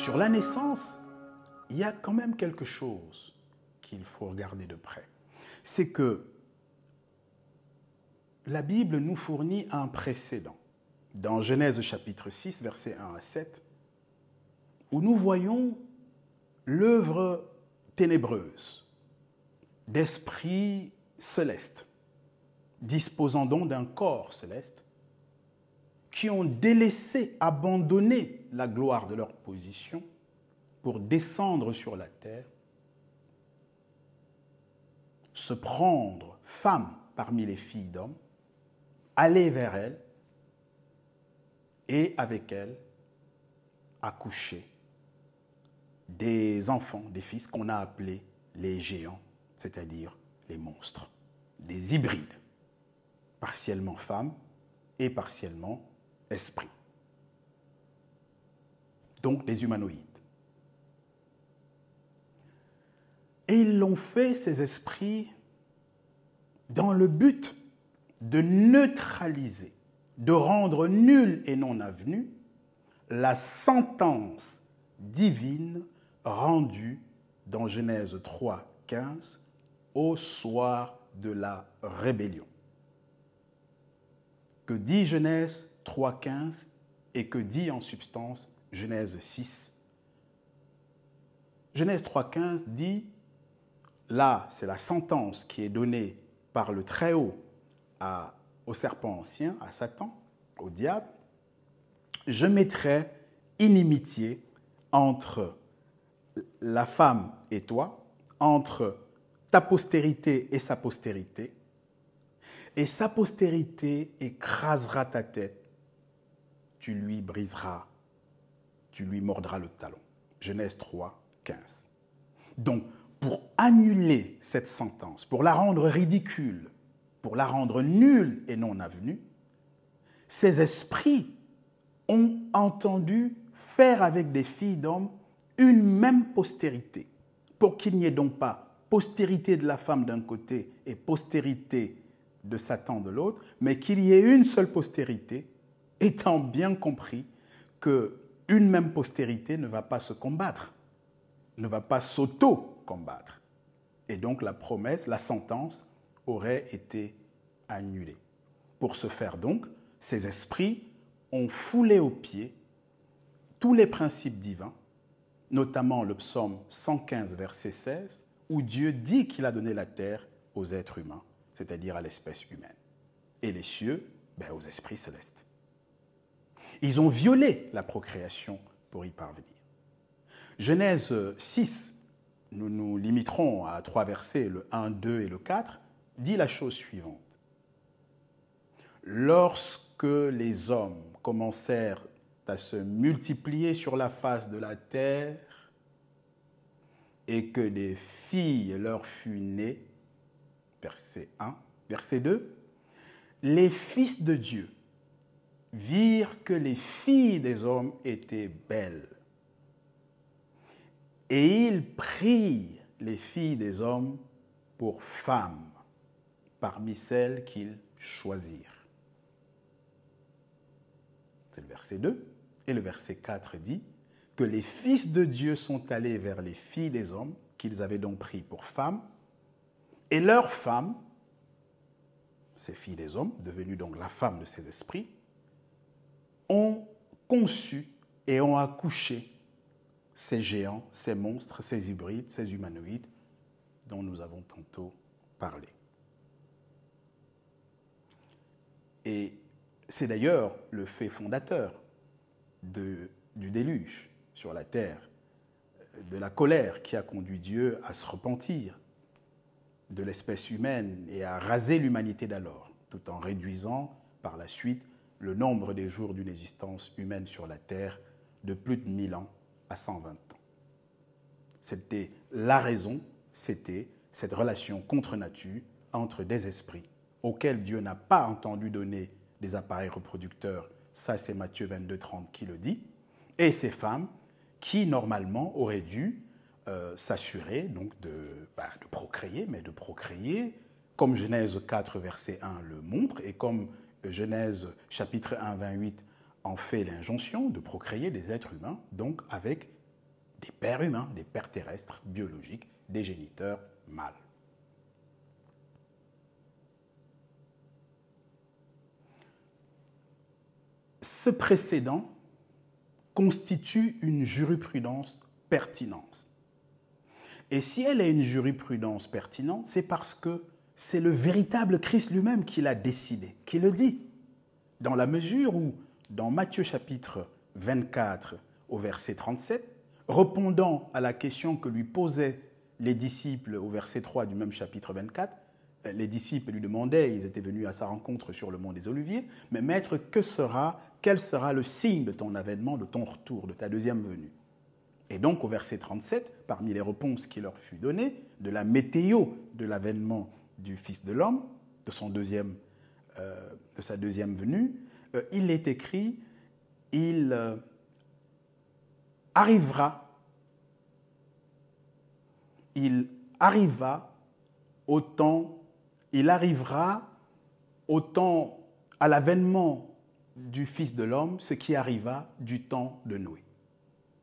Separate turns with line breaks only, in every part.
Sur la naissance, il y a quand même quelque chose qu'il faut regarder de près. C'est que la Bible nous fournit un précédent. Dans Genèse chapitre 6, versets 1 à 7, où nous voyons l'œuvre ténébreuse d'esprits célestes, disposant donc d'un corps céleste, qui ont délaissé, abandonné la gloire de leur position pour descendre sur la terre, se prendre femme parmi les filles d'hommes, aller vers elle et avec elle accoucher des enfants, des fils qu'on a appelés les géants, c'est-à-dire les monstres, des hybrides, partiellement femmes et partiellement esprits. Donc des humanoïdes. Et ils l'ont fait, ces esprits, dans le but de neutraliser, de rendre nulle et non avenue la sentence divine rendue dans Genèse 3, 15, au soir de la rébellion. Que dit Genèse 3, 15 et que dit en substance Genèse 6? Genèse 3, 15 dit, là c'est la sentence qui est donnée par le Très-Haut au serpent ancien, à Satan, au diable, je mettrai inimitié entre la femme et toi, entre ta postérité et sa postérité écrasera ta tête, tu lui briseras, tu lui mordras le talon. Genèse 3, 15. Donc, pour annuler cette sentence, pour la rendre ridicule, pour la rendre nulle et non avenue, ces esprits ont entendu faire avec des filles d'hommes une même postérité, pour qu'il n'y ait donc pas postérité de la femme d'un côté et postérité de Satan de l'autre, mais qu'il y ait une seule postérité, étant bien compris qu'une même postérité ne va pas se combattre, ne va pas s'auto-combattre. Et donc la promesse, la sentence aurait été annulée. Pour ce faire donc, ces esprits ont foulé aux pieds tous les principes divins, notamment le psaume 115, verset 16, où Dieu dit qu'il a donné la terre aux êtres humains, c'est-à-dire à l'espèce humaine, et les cieux aux esprits célestes. Ils ont violé la procréation pour y parvenir. Genèse 6, nous nous limiterons à 3 versets, le 1, 2 et le 4, dit la chose suivante. Lorsque les hommes commencèrent à se multiplier sur la face de la terre et que des filles leur furent nées, verset 1, verset 2, les fils de Dieu virent que les filles des hommes étaient belles. Et ils prirent les filles des hommes pour femmes parmi celles qu'ils choisirent. C'est le verset 2. Et le verset 4 dit que les fils de Dieu sont allés vers les filles des hommes, qu'ils avaient donc pris pour femmes, et leurs femmes, ces filles des hommes, devenues donc la femme de ces esprits, ont conçu et ont accouché ces géants, ces monstres, ces hybrides, ces humanoïdes dont nous avons tantôt parlé. Et c'est d'ailleurs le fait fondateur du déluge sur la terre, de la colère qui a conduit Dieu à se repentir de l'espèce humaine et à raser l'humanité d'alors, tout en réduisant par la suite le nombre des jours d'une existence humaine sur la terre de plus de 1000 ans à 120 ans. C'était la raison, c'était cette relation contre nature entre des esprits auxquels Dieu n'a pas entendu donner des appareils reproducteurs, ça c'est Matthieu 22, 30 qui le dit, et ces femmes qui normalement auraient dû s'assurer donc de procréer, mais de procréer comme Genèse 4, verset 1 le montre, et comme Genèse chapitre 1, 28 en fait l'injonction de procréer des êtres humains, donc avec des pères humains, des pères terrestres, biologiques, des géniteurs mâles. Ce précédent constitue une jurisprudence pertinente. Et si elle est une jurisprudence pertinente, c'est parce que c'est le véritable Christ lui-même qui l'a décidé, qui le dit. Dans la mesure où, dans Matthieu chapitre 24 au verset 37, répondant à la question que lui posaient les disciples au verset 3 du même chapitre 24, les disciples lui demandaient, ils étaient venus à sa rencontre sur le mont des Oliviers, mais maître, quel sera le signe de ton avènement, de ton retour, de ta deuxième venue? Et donc au verset 37, parmi les réponses qui leur fut données, de la météo de l'avènement du Fils de l'homme, de sa deuxième venue, il est écrit, il arriva au temps à l'avènement du Fils de l'homme, ce qui arriva du temps de Noé.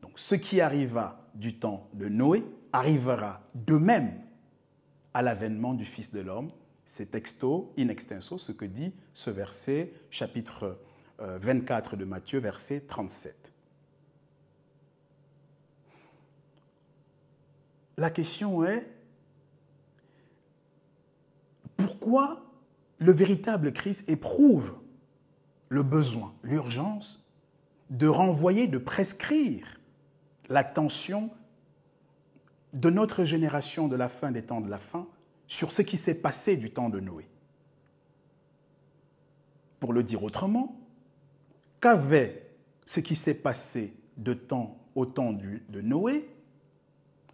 Donc, ce qui arriva du temps de Noé arrivera de même à l'avènement du Fils de l'homme. C'est texto, in extenso, ce que dit ce verset, chapitre 24 de Matthieu, verset 37. La question est, pourquoi le véritable Christ éprouve le besoin, l'urgence de renvoyer, de prescrire l'attention de notre génération de la fin des temps de la fin sur ce qui s'est passé du temps de Noé? Pour le dire autrement, qu'avait ce qui s'est passé au temps de Noé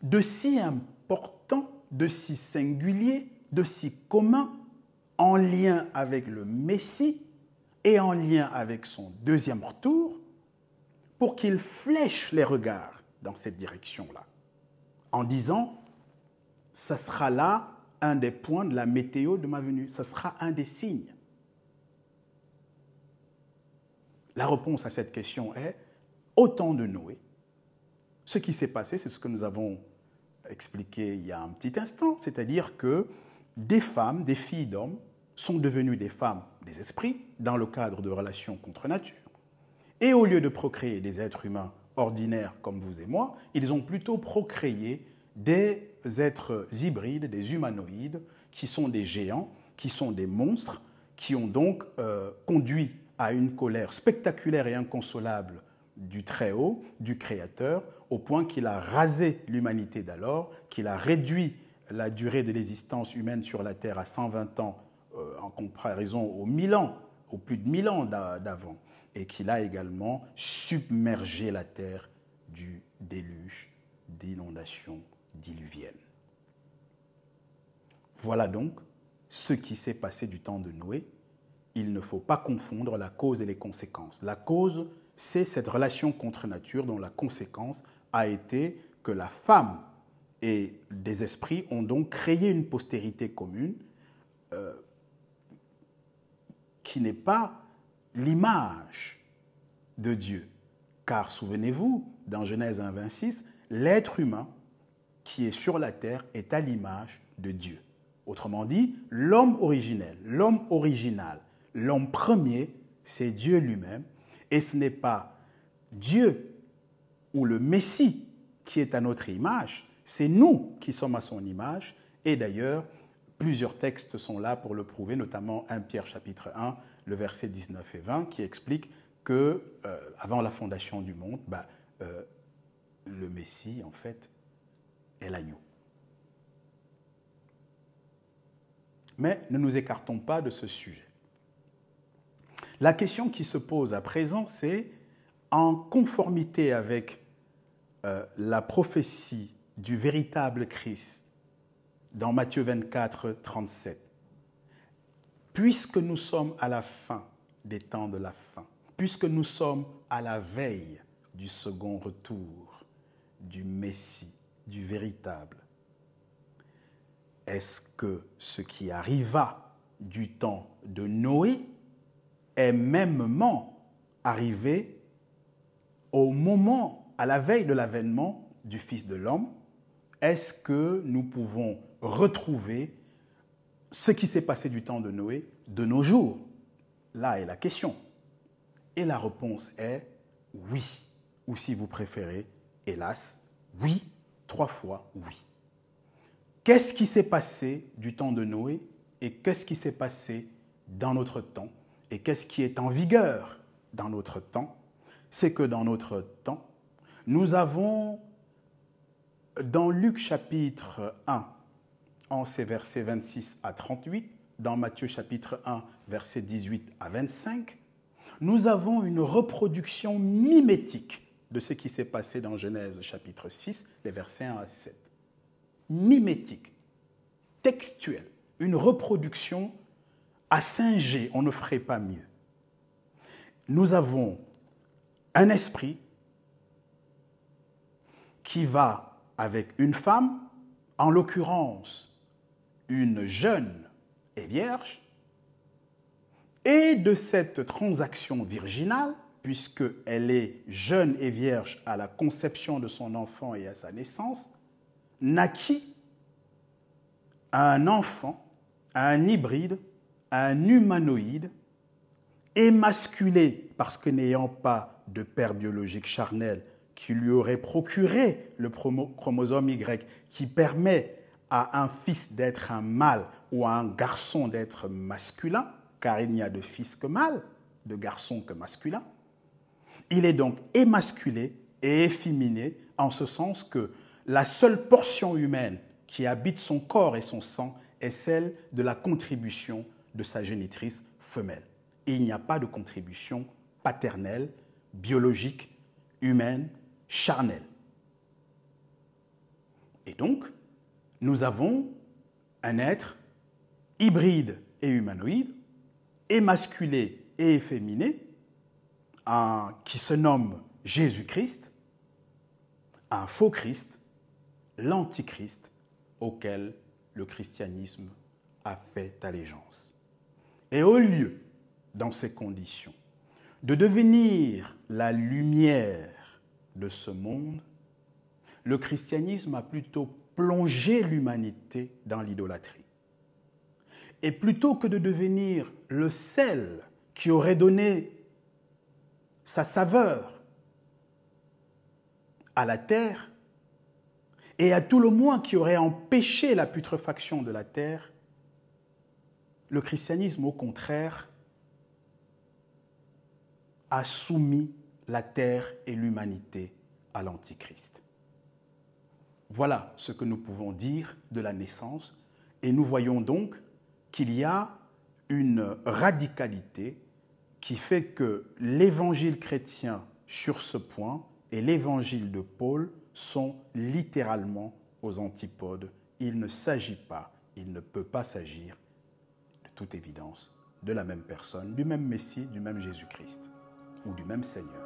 de si important, de si singulier, de si commun, en lien avec le Messie et en lien avec son deuxième retour, pour qu'il flèche les regards dans cette direction-là, en disant, ça sera là un des points de la météo de ma venue, ça sera un des signes. La réponse à cette question est, au temps de Noé, ce qui s'est passé, c'est ce que nous avons expliqué il y a un petit instant, c'est-à-dire que des femmes, des filles d'hommes, sont devenues des femmes des esprits dans le cadre de relations contre nature. Et au lieu de procréer des êtres humains ordinaires comme vous et moi, ils ont plutôt procréé des êtres hybrides, des humanoïdes, qui sont des géants, qui sont des monstres, qui ont donc conduit à une colère spectaculaire et inconsolable du Très-Haut, du Créateur, au point qu'il a rasé l'humanité d'alors, qu'il a réduit la durée de l'existence humaine sur la Terre à 120 ans en comparaison aux 1000 ans, aux plus de 1000 ans d'avant, et qu'il a également submergé la Terre du déluge, d'inondations diluviennes. Voilà donc ce qui s'est passé du temps de Noé. Il ne faut pas confondre la cause et les conséquences. La cause, c'est cette relation contre nature dont la conséquence a été que la femme et des esprits ont donc créé une postérité commune qui n'est pas l'image de Dieu. Car souvenez-vous, dans Genèse 1, 26, l'être humain qui est sur la terre est à l'image de Dieu. Autrement dit, l'homme originel, l'homme original, l'homme premier, c'est Dieu lui-même, et ce n'est pas Dieu ou le Messie qui est à notre image, c'est nous qui sommes à son image, et d'ailleurs, plusieurs textes sont là pour le prouver, notamment 1 Pierre chapitre 1, le verset 19 et 20, qui explique que avant la fondation du monde, le Messie, en fait, est l'agneau. Mais ne nous écartons pas de ce sujet. La question qui se pose à présent, c'est en conformité avec la prophétie du véritable Christ dans Matthieu 24, 37, puisque nous sommes à la fin des temps de la fin, puisque nous sommes à la veille du second retour du Messie, du véritable, est-ce que ce qui arriva du temps de Noé est mêmement arrivé au moment, à la veille de l'avènement du Fils de l'homme, est-ce que nous pouvons retrouver ce qui s'est passé du temps de Noé de nos jours? Là est la question. Et la réponse est oui. Ou si vous préférez, hélas, oui, 3 fois oui. Qu'est-ce qui s'est passé du temps de Noé et qu'est-ce qui s'est passé dans notre temps et qu'est-ce qui est en vigueur dans notre temps? C'est que dans notre temps, nous avons, dans Luc chapitre 1, en ces versets 26 à 38, dans Matthieu chapitre 1, versets 18 à 25, nous avons une reproduction mimétique de ce qui s'est passé dans Genèse chapitre 6, les versets 1 à 7. Mimétique, textuelle, une reproduction à singer, on ne ferait pas mieux. Nous avons un esprit qui va avec une femme, en l'occurrence une jeune et vierge, et de cette transaction virginale, puisqu'elle est jeune et vierge à la conception de son enfant et à sa naissance, naquit un enfant, un hybride, un humanoïde, émasculé parce que n'ayant pas de père biologique charnel qui lui aurait procuré le chromosome Y qui permet à un fils d'être un mâle ou à un garçon d'être masculin, car il n'y a de fils que mâle, de garçon que masculin. Il est donc émasculé et efféminé en ce sens que la seule portion humaine qui habite son corps et son sang est celle de la contribution de sa génitrice femelle. Et il n'y a pas de contribution paternelle, biologique, humaine, charnelle. Et donc, nous avons un être hybride et humanoïde, émasculé et efféminé, qui se nomme Jésus-Christ, un faux Christ, l'antichrist auquel le christianisme a fait allégeance. Et au lieu, dans ces conditions, de devenir la lumière de ce monde, le christianisme a plutôt plongé l'humanité dans l'idolâtrie. Et plutôt que de devenir le sel qui aurait donné sa saveur à la terre, et à tout le moins qui aurait empêché la putréfaction de la terre, le christianisme, au contraire, a soumis la terre et l'humanité à l'Antichrist. Voilà ce que nous pouvons dire de la naissance, et nous voyons donc qu'il y a une radicalité qui fait que l'évangile chrétien sur ce point et l'évangile de Paul sont littéralement aux antipodes. Il ne s'agit pas, il ne peut pas s'agir, de toute évidence, de la même personne, du même Messie, du même Jésus-Christ ou du même Seigneur.